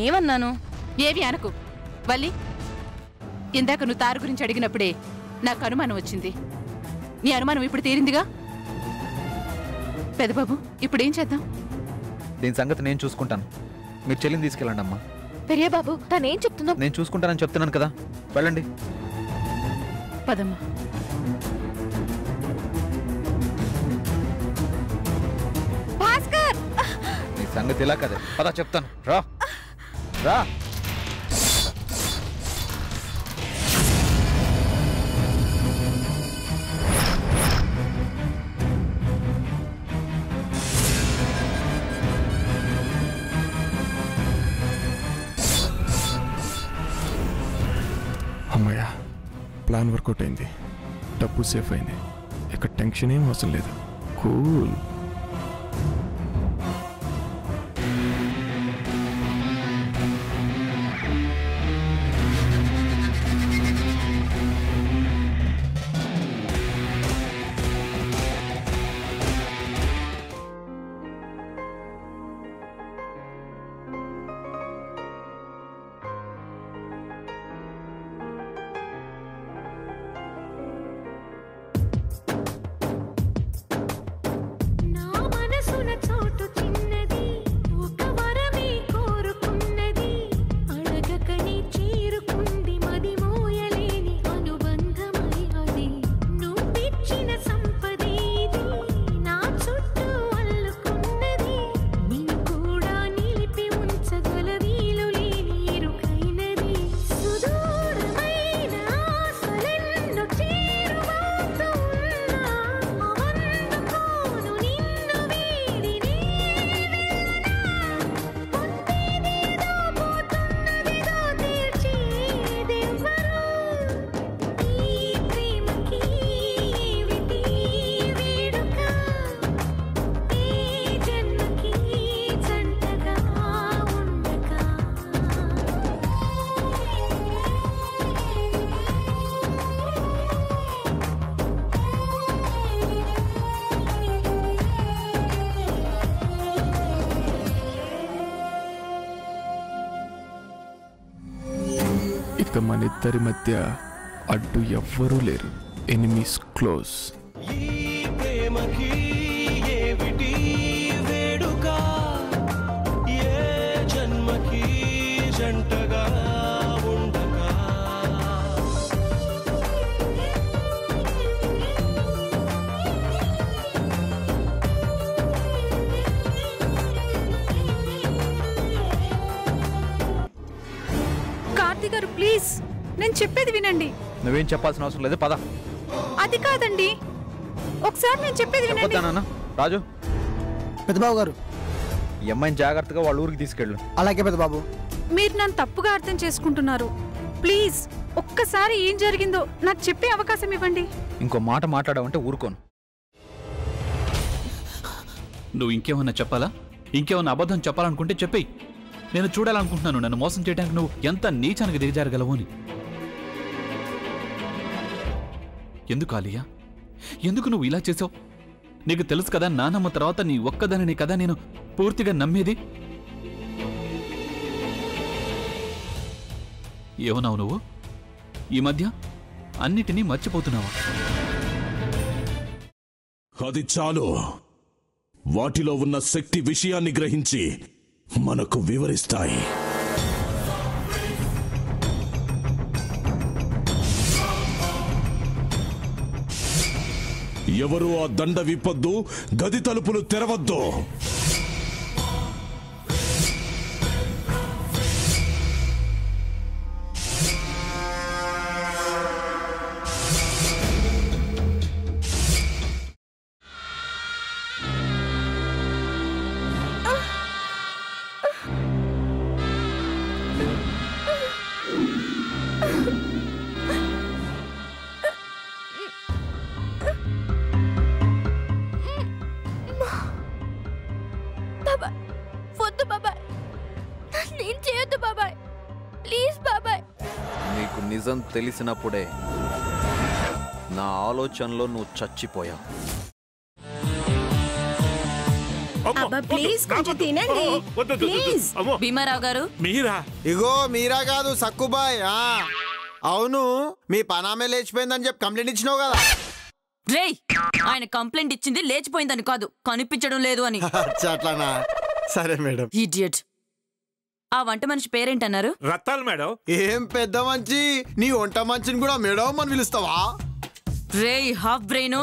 ఏమన్నాను? ఏవి అనకు వల్లి. ఇందాక నువ్వు తారు గురించి అడిగినప్పుడే నాకు అనుమానం వచ్చింది. నీ అనుమానం ఇప్పుడు తీరిందిగా. పెదబాబు, ఇప్పుడేం చేద్దాం? దీని సంగతి నేను చూసుకుంటాను. మీరు చెల్లిని తీసుకెళ్ళండి అమ్మా. పెరియ బాబు, తనేం చెప్తుందో నేను చూసుకుంటానని చెప్తున్నాను కదా, వెళ్ళండి. పదమ్మా. భాస్కర్, నీ సంగతి ఇలా కదా, పద చెప్తాను. రా రా. అమ్మయ్యా, ప్లాన్ వర్కౌట్ అయింది. డబ్బు సేఫ్ అయింది. ఇక టెన్షన్ ఏం అవసరం లేదు. కూల్. ఇక మన ఇద్దరి మధ్య అడ్డు ఎవ్వరూ లేరు. Enemies close. గారు ప్లీజ్, నేను చెప్పేది వినండి. నువ్వేం చెప్పాల్సిన అవసరం లేదు, పద. అది కాదండి, ఒకసారి నేను చెప్పేది వినండి. రాజు, పెద్దబాబు గారు, ఈ అమ్మాయిని జాగ్రత్తగా వాళ్ళ ఊరికి తీసుకెళ్ళు. అలాగే పెద్దబాబు. మీరు నన్ను తప్పుగా అర్థం చేసుకుంటున్నారు. ప్లీజ్ ఒక్కసారి ఏం జరిగిందో నాకు చెప్పే అవకాశం ఇవ్వండి. ఇంకో మాట మాట్లాడావంటే ఊరుకోను. నువ్వు ఇంకేమన్నా చెప్పాలా? ఇంకేమన్నా అబద్ధం చెప్పాలనుకుంటే చెప్పేయి. నేను చూడాలనుకుంటున్నాను నన్ను మోసం చేయడానికి నువ్వు ఎంత నీచానికి దిగజారగలవు అని. ఎందుకు ఆలియా, ఎందుకు నువ్వు ఇలా చేసావు? నీకు తెలుసు కదా నానమ్మ తర్వాత నీ ఒక్కదానిని కదా నేను పూర్తిగా నమ్మేది. ఏమన్నావు నువ్వు? ఈ మధ్య అన్నిటినీ మర్చిపోతున్నావా? అది చాలు. వాటిలో ఉన్న శక్తి విషయాన్ని గ్రహించి మనకు వివరిస్తాయి. ఎవరు ఆ దండ విప్పొద్దు, గది తలుపులు తెరవద్దు. నీకు నిజం తెలిసినప్పుడే నా ఆలోచనలో నువ్వు చచ్చిపోయావు. అబ్బా ప్లీజ్ కొంచెం తినండి ప్లీజ్. భీమారావు గారు మీరా? ఇగో మీరా కాదు సక్కుబాయ్. అవును మీ పనామే లేచిపోయిందని చెప్పి కంప్లైంట్ ఇచ్చినావు కదా. రేయ్, ఆయన కంప్లైంట్ ఇచ్చింది లేచిపోయిందని కాదు, కనిపించడం లేదు అని. అట్లానా? సరే మేడం. ఇడియట్. ఆ వంట మనిషి పేరేంటన్నారు? రత్తాలు మేడం. ఏం పెద్ద మంచి, నీ వంట మంచిని కూడా మేడం అని పిలుస్తావా? రేయ్ హాఫ్ బ్రెయిన్,